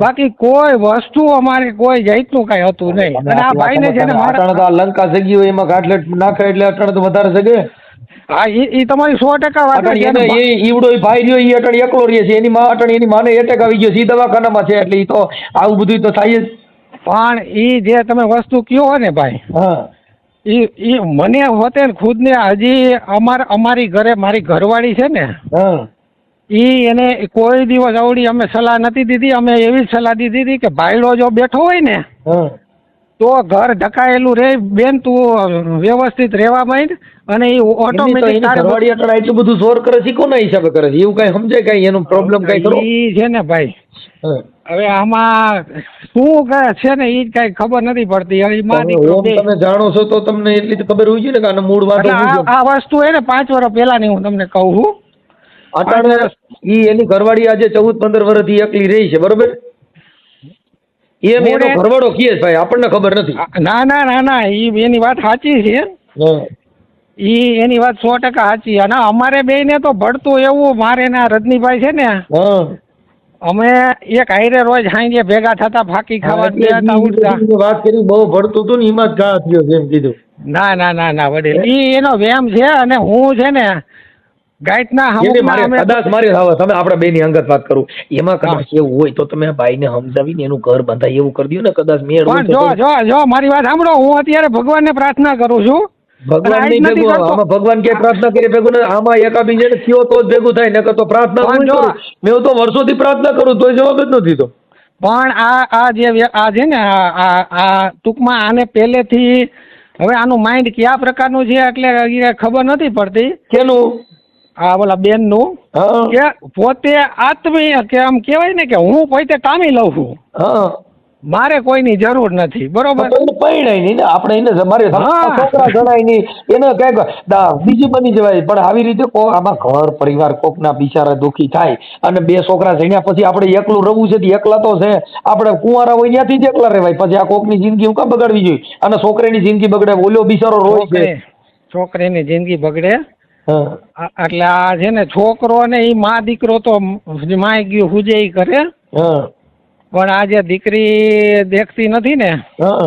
બાકી કોઈ વસ્તુ અમારે કોઈ જાતનું કઈ હતું નહીં. અને આ ભાઈને છે ને મારા લંકા જગી હોય એમાં ગાંઠલેટ નાખે એટલે અટાણે તો વધારે જગે. હા ઈ તમારી 100% વાત અટણ છે એને ને. એ ઈવડો ભાઈ રહ્યો ઈ અટણ એકલો રહે છે, એની માં અટણ એની માને એટેક આવી ગયો છે, ઈ દવાખાનામાં છે, એટલે ઈ તો આવું બધું તો થાય જ. પણ ઈ જે તમે વસ્તુ કયો હોય ને ભાઈ, હા ઈ મને હોતે ને ખુદને હજી અમારી ઘરે મારી ઘરવાળી છે ને, હા ઈ એને કોઈ દિવસ આવડી અમે સલાહ નથી દીધી. અમે એવી જ સલાહ દીધી હતી કે ભાઈડો જો બેઠો હોય ને હા તો ઘર ઢકાયેલું રે, બેન તું વ્યવસ્થિત રહેવા માંડ અને એ ઓટોમેટિક ઘરવાળી અટણ એટલું બધું જોર કરે છે, કોના હિસાબે કરે છે? એવું કઈ સમજાય કઈ એનું પ્રોબ્લેમ કઈ ખરો? ઈ છે ને ભાઈ, હા. હવે આમાં શું છે ને ઈ કઈ ખબર નથી પડતી. હવે માં તમે દીકરો ઓમ બે. તમે જાણો છો તો તમને એટલી તો ખબર હોય છે ને કે આનો મૂળ વાતો એટલે શું છે. આ વસ્તુ હે ને 5 વર્ષ પહેલાની હું તમને કહું છું. અટાણે ઈ એની ઘરવાળી આજે 14-15 વર્ષથી એકલી રહી છે, બરોબર? એમ એનો મોડે- ઘરવાળો કહે છે, ભાઈ આપણને ખબર નથી. ના ઈ એની વાત સાચી છે. હા. ઈ એની વાત 100% સાચી. અને અમારે બેયને તો ભળતું એવું, મારે ને આ રજનીભાઈ છે ને, હા. અમે એક હાઈરે રોજ સાંજે ભેગા થતા, ફાકી ખાવા એટલે ગયા ઈ ઉઠતા. બધી વાત કરી, બહુ ભળતું હતું ને એમાં જ ઘા થયો છે એમ કીધું. ના વડીલ, ઈ એનો વેમ છે. અને હું છે ને ગાયતના એની હમુકના અમે કદાચ મારે હવે તમે આપણે બેની અંગત વાત કરું, એમાં કદાચ એવું હોય તો તમે આ ભાઈને સમજાવીને એનું ઘર બંધાય એવું કરી દો ને, કદાચ મેળ હોય પણ તો. જો મારી વાત સાંભળો, હું અત્યારે ભગવાનને પ્રાર્થના કરું છું. ભગવાન નહીં નથી ભેગું, કરતો. આમાં ભગવાન કે પ્રાર્થના કરી ભેગું નથી. આમાં એકાબીજાને થયો તો જ ભેગું થાય, નકર તો પ્રાર્થના પણ હું જો- કરું. મેં તો વર્ષોથી પ્રાર્થના કરું તોય જવાબ જ નથી તો. પણ આ છે ને આ ટૂંકમાં આને પહેલેથી હવે આનું માઇન્ડ કયા પ્રકારનું છે એટલે એ ખબર નથી પડતી. કેનું? આ બોલા બેનનું હા કે પોતે આત્મીય કે આમ કહેવાય ને કે હું પોતે કામી લઉં છું, હા. મારે કોઈની જરૂર નથી. બરોબર. તો એને પરણાય નહીં ને, આપણે એને મારે હા. છોકરા જણાય નહીં, એને કઈક બીજું બની જવાય. પણ આવી રીતે આમાં ઘર પરિવાર કોકના બિચારા દુઃખી થાય અને 2 છોકરા જણ્યા પછી આપણે એકલું રહેવું છે, તો એકલા તો છે. આપણે કુંવારા હોય ત્યાંથી જ એકલા રહેવાય. પછી આ કોકની જિંદગી હું કામ બગાડવી જોઈએ? અને છોકરીની જિંદગી બગડે, ઓલો બિચારો રોય છે. છોકરીની જિંદગી બગડે. હા એટલે આ છે ને છોકરો ને ઈ માં દીકરો તો માય ગયું હુજે ઈ કરે. હા પણ આ જે દીકરી દેખતી નથી ને હા.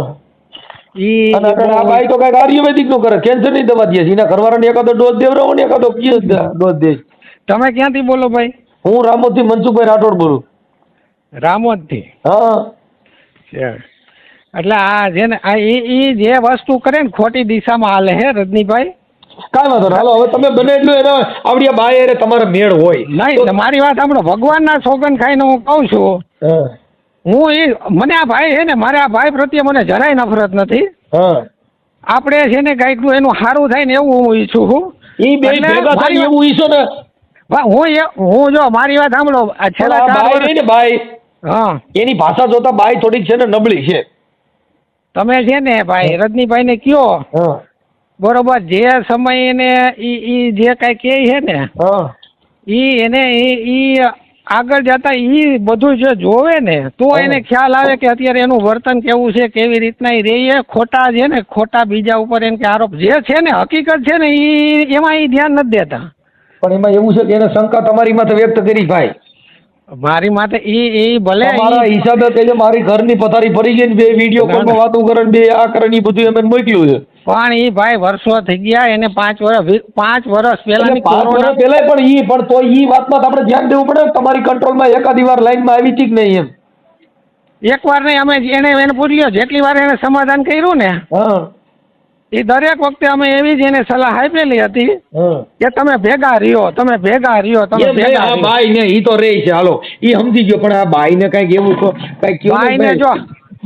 ઈ અને આ ભાઈ તો કઈક આયુર્વેદિક નું કરે, કેન્સર ની દવા દે છે. એના ઘરવાળાને એકાદો ડોઝ દેવડાવો ને, એકાદો કયો ડોઝ દે. તમે ક્યાંથી બોલો ભાઈ? હું રામોદ થી મનસુખભાઈ રાઠોડ બોલું. રામોદ થી. હા એટલે આ છે ને આ ઈ જે વસ્તુ કરે ને ખોટી દિશામાં હાલે હે રજનીભાઈ. કાંઈ વાંધો નહીં. હાલો હવે તમે બને એટલું એના આવડિયા બાય હારે તમારે મેળ હોય. નહીં, મારી વાત સાંભળો. ભગવાનના સોગંદ ખાઈને હું કહું છું, હા મને આ ભાઈ છે ને, મારે આ ભાઈ પ્રત્યે મને જરાય નફરત નથી. હા. આપણે છે ને ગાયકનું એનું સારું થાય ને એવું હું ઈચ્છું છું. ઈ બે એટલે ભેગા મારી થાય એવું ઈચ્છો ને. હું જો મારી વાત સાંભળો, આ છેલ્લા આ 4 બાય વર્ષ રહી ને બાય, હા એની ભાષા જોતા બાય થોડીક છે ને નબળી છે. તમે છે ને ભાઈ રજનીભાઈ ને કયો હા બરોબર, જે સમય એને ઈ જે કઈ કહે છે ને હા. ઈ એને ઈ આગળ જતા ઈ બધું જે જોવે ને તો એને ખ્યાલ આવે કે અત્યારે એનું વર્તન કેવું છે, કેવી રીતના ઈ રહે. ખોટા છે ને ખોટા બીજા ઉપર એને કે આરોપ જે છે ને હકીકત છે ને ઈ એમાં ઈ ધ્યાન નથી દેતા. પણ એમાં એવું છે કે એને શંકા તમારી માથે વ્યક્ત કરી ભાઈ. મારી માટે ઈ ભલે મારા હિસાબે કે જે મારી ઘરની પથારી ફરી ગઈ ને, 2 વિડીયો કોલમાં વાતો કરે ને 2 આ કરે ને, ઈ બધું એમ મોકલ્યું છે. પણ ઈ ભાઈ વર્ષો થઈ ગયા, એને 5 વર્ષ પહેલાની 5 વર્ષ પહેલા પણ તો ઈ વાતમાં આપણે ધ્યાન દેવું પડે. તમારી કંટ્રોલમાં એકાદી વાર લાઈનમાં આવી હતી કે નહીં એમ? એકવાર નહીં, અમે એને પૂછ્યો જેટલી વાર એને સમાધાન કર્યું ને હા એ દરેક વખતે અમે એવી જ એને સલાહ આપેલી હતી હા. કે તમે ભેગા રહ્યો, તમે ભેગા રહ્યો, તમે એમ નહીં, ભેગા આ રહ્યો. બાઈ ને ઈ તો રહી છે, હાલો ઈ સમજી ગયો. પણ આ બાઈ ને કઈક એવું કઈક કયો ને બાઈને ભાઈ. જો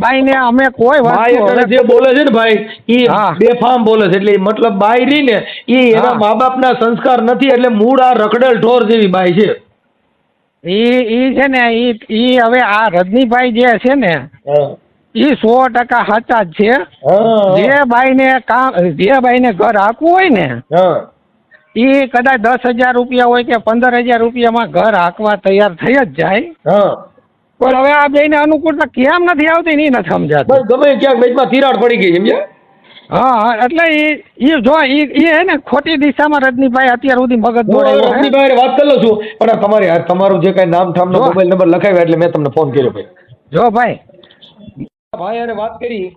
બાઈને અમે કોઈ બાઈ વસ્તુ એટલે જે બોલે છે ને ભાઈ, ઈ હા. બેફામ બોલે છે. એટલે ઈ મતલબ બાઈ રહી ને ઈ એના હા. મા બાપના સંસ્કાર નથી, એટલે મૂળ આ રખડેલ ઢોર જેવી બાઈ છે. ઈ છે ને ઈ હવે આ રજનીભાઈ જે છે ને હા ઈ 100% સાચા જ છે. હા જે બાઈને ઘર હાંકવું હોય ને હા. ઈ કદાચ 10,000 રૂપિયા હોય કે 15,000 રૂપિયામાં ઘર હાંકવા તૈયાર થઈ જ જાય. હા. પણ હવે આ બેને અનુકૂળતા કેમ નથી આવતી ને ઈ નથી સમજાતું. બસ ગમે ક્યાંક બેચમાં તિરાડ પડી ગઈ સમજ્યા? હા એટલે ઈ જો ઈ હે ને ખોટી દિશામાં રજનીભાઈ અત્યાર સુધી મગજ હું દોડાવ્યો હે. રજનીભાઈ હારે વાત કરી લઉં છું. પણ આ તમારું જે કઈ નામ ઠામ જો. મોબાઈલ નંબર લખાવ્યા એટલે મેં તમને ફોન કર્યો ભાઈ. જો ભાઈ ભાઈ હારે વાત કરી,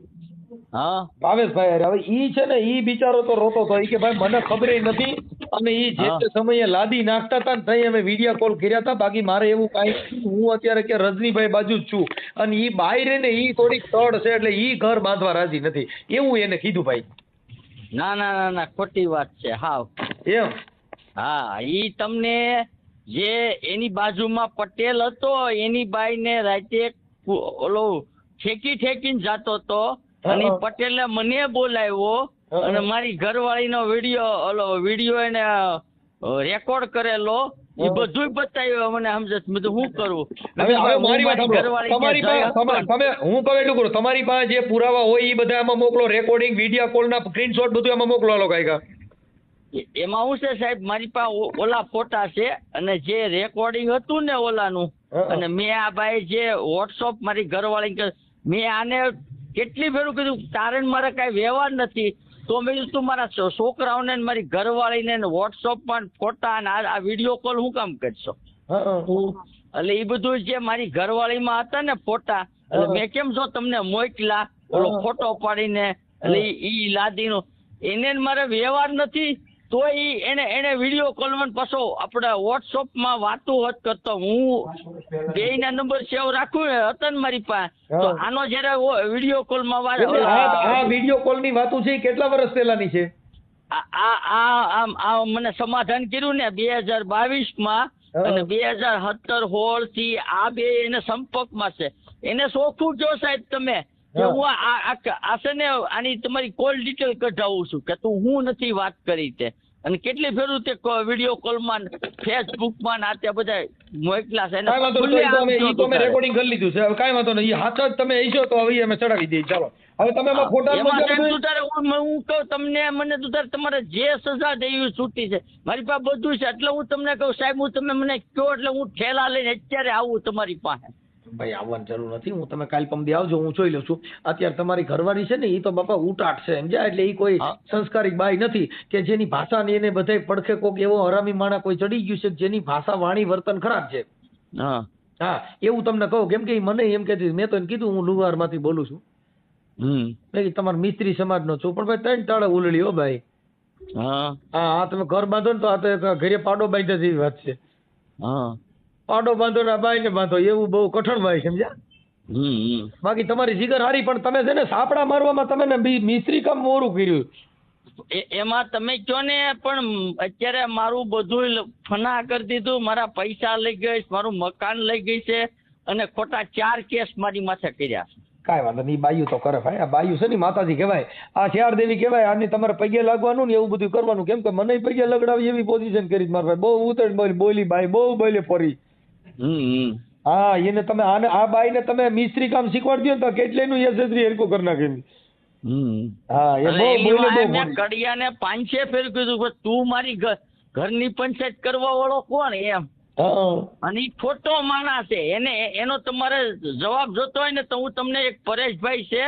હા ભાવેશભાઈ હારે. હવે ઈ છે ને ઈ બિચારો તો રોતો હતો. ઈ કે ભાઈ મને ખબર નથી અને ઈ જે તે સમયે લાદી નાખતા હતા ને તઈ અમે વિડીયો કોલ કર્યા હતા. બાકી મારે એવું કાંઈ નથી. હું અત્યારે કે રજનીભાઈ બાજુ જ છું. અને ઈ બાઈ રે ને ઈ થોડીક તડ છે એટલે ઈ ઘર બાંધવા રાજી નથી એવું એને કીધું ભાઈ. ના ના ના ના ખોટી વાત છે હાવ. એમ હા ઈ તમને જે એની બાજુમાં પટેલ હતો એની બાઈને રાતે ઓલો ઠેકીને જાતો હતો અને ઈ પટેલે મને બોલાવ્યો અને મારી ઘરવાળીનો વિડીયો એને રેકોર્ડ કરેલો એ બધુંય બતાવ્યું મને સમજે બધું શું કરવું. હવે મારી વાત સાંભળો. તમારી પાસે તમે હું કહું એટલું કરું તમારી પાસે જે પુરાવા હોય એ બધા આમાં મોકલો. રેકોર્ડિંગ વિડીયો કોલના સ્ક્રીનશોટ બધું આમાં મોકલો હાલો કાંઈક. એમાં શું છે સાહેબ મારી પાસે ઓલા ફોટા છે અને જે રેકોર્ડિંગ હતું ને ઓલાનું અને મેં આ ભાઈ જે વોટ્સઅપ મારી ઘરવાળી મેં આને કેટલી ફેરું કીધું તારે મારે કાંઈ વ્યવહાર નથી તો મેં કીધું તું મારા છોકરાઓને મારી ઘરવાળીને વોટ્સઅપમાં ફોટા અને આ વિડીયો કોલ હું કામ કરશો એટલે એ બધું જે મારી ઘરવાળીમાં હતા ને ફોટા એટલે મેં કેમ છો તમને મોકલા ઓલો ફોટો પાડીને એટલે ઈ લાદીનો એને મારે વ્યવહાર નથી તો એને વિડીયો કોલમાં પાછો આપણે વોટ્સઅપમાં વાતો હોત કરતો હું બેયના નંબર સેવ રાખું ને હતા ને મારી પાસે તો આનો જયારે વિડીયો કોલમાં આ વિડીયો કોલની વાતો છે કેટલા વર્ષ પહેલાની છે? આ મને સમાધાન કર્યું ને 2022માં અને 2017-16 થી આ બે એને સંપર્કમાં છે. એને સોખું જો સાહેબ તમે કે હું આ છે ને આની તમારી કોલ ડિટેલ કઢાવું છું કે તું હું નથી વાત કરી તે અને કેટલી ફેરું તે વિડીયો કોલમાં ફેસબુકમાં આ તે બધા મોકલા છે. રેકોર્ડિંગ કરી લીધું છે. કાંઈ વાંધો નહીં. હાથ જ તમે હશો તો હવે અમે ચડાવી દઈએ. ચાલો હવે તમે હું કહું તમને મને તું તારે તમારે જે સજા દેવી છૂટી છે મારી પાસે બધું છે એટલે હું તમને કહું સાહેબ હું તમે મને કહો એટલે હું ઠેલા લઈને અત્યારે આવું તમારી પાસે. ભાઈ આવવાની જરૂર નથી. હું તમે કાલ પમદી આવજો હું જોઈ લઉં છું. અત્યારે તમારી ઘરવાળી છે ને એ તો બાપા ઉટાટ છે સમજ્યા એટલે એ કોઈ સંસ્કારી બાઈ નથી કે જેની ભાષા ને એને બધાય પડખે કોક એવો હરામી માણા કોઈ ચડી ગયું છે જેની ભાષા વાણી વર્તન ખરાબ છે. હા એવું તમને કહું કેમ કે મને એમ કહેતી મેં તો એમ કીધું હું લુહાર માંથી બોલું છું. મેં તમારા મિસ્ત્રી સમાજ નો છું પણ ભાઈ 3 તાળે ઉલળી હો ભાઈ. હા તમે ઘર બાંધો ને તો આ તો ઘરે પાડો બાંધે જેવી વાત છે. પાડો બાંધો ને બાઈ ને બાંધો એવું બહુ કઠણ ભાઈ સમજ્યા. બાકી તમારી જીગર હારી પણ તમે છે ને સાપડા મારવામાં તમે ને મિસ્ત્રી કામ મોરું કર્યું. એમાં તમે કયો ને પણ અત્યારે મારું બધું ફના કરી દીધું. મારા પૈસા લઈ ગઈ મારું મકાન લઈ ગઈ છે અને ખોટા 4 કેસ મારી માથે કર્યા. કાંઈ વાંધો નહીં. બાયું તો કરે ભાઈ. આ બાયું છે ને માતાજી કહેવાય. આ શિયાળ દેવી કહેવાય. આની તમારે પગે લાગવાનું ને એવું બધું કરવાનું કેમ કે મને પગે લગડાવી એવી પોઝિશન કરી મારા ભાઈ. બહુ ઉતર બોલી બાઈ બહુ બોલે ફરી. હા એને તમે આને આ બાઈ ને તમે મિસ્ત્રી કામ શીખવાડી દો ને તો કેટલેનું યશસ્વી હરકો કરી નાખે. હા એ બહુ બોલે મેં કડિયાને 5 ફેર કીધું તું મારી ઘરની પંચાયત કરવા વાળો કોણ એમ. અને ઈ ખોટો માણસ છે એનો તમારે જવાબ જોતો હોય ને તો હું તમને એક પરેશભાઈ છે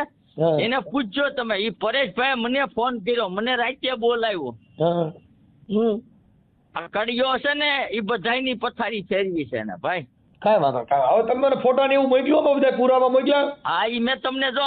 એને પૂછજો તમે. ઈ પરેશભાઈ મને ફોન કર્યો મને રાતે બોલાવ્યો. આ કડિયો છે ને એ બધાની પથારી ફેરવી છે ને ભાઈ. કાંઈ વાંધો હવે તમે મને ફોટા ને એવું મોકલ્યો બધા પુરાવા મોકલ્યા. હા ઈ મેં તમને જો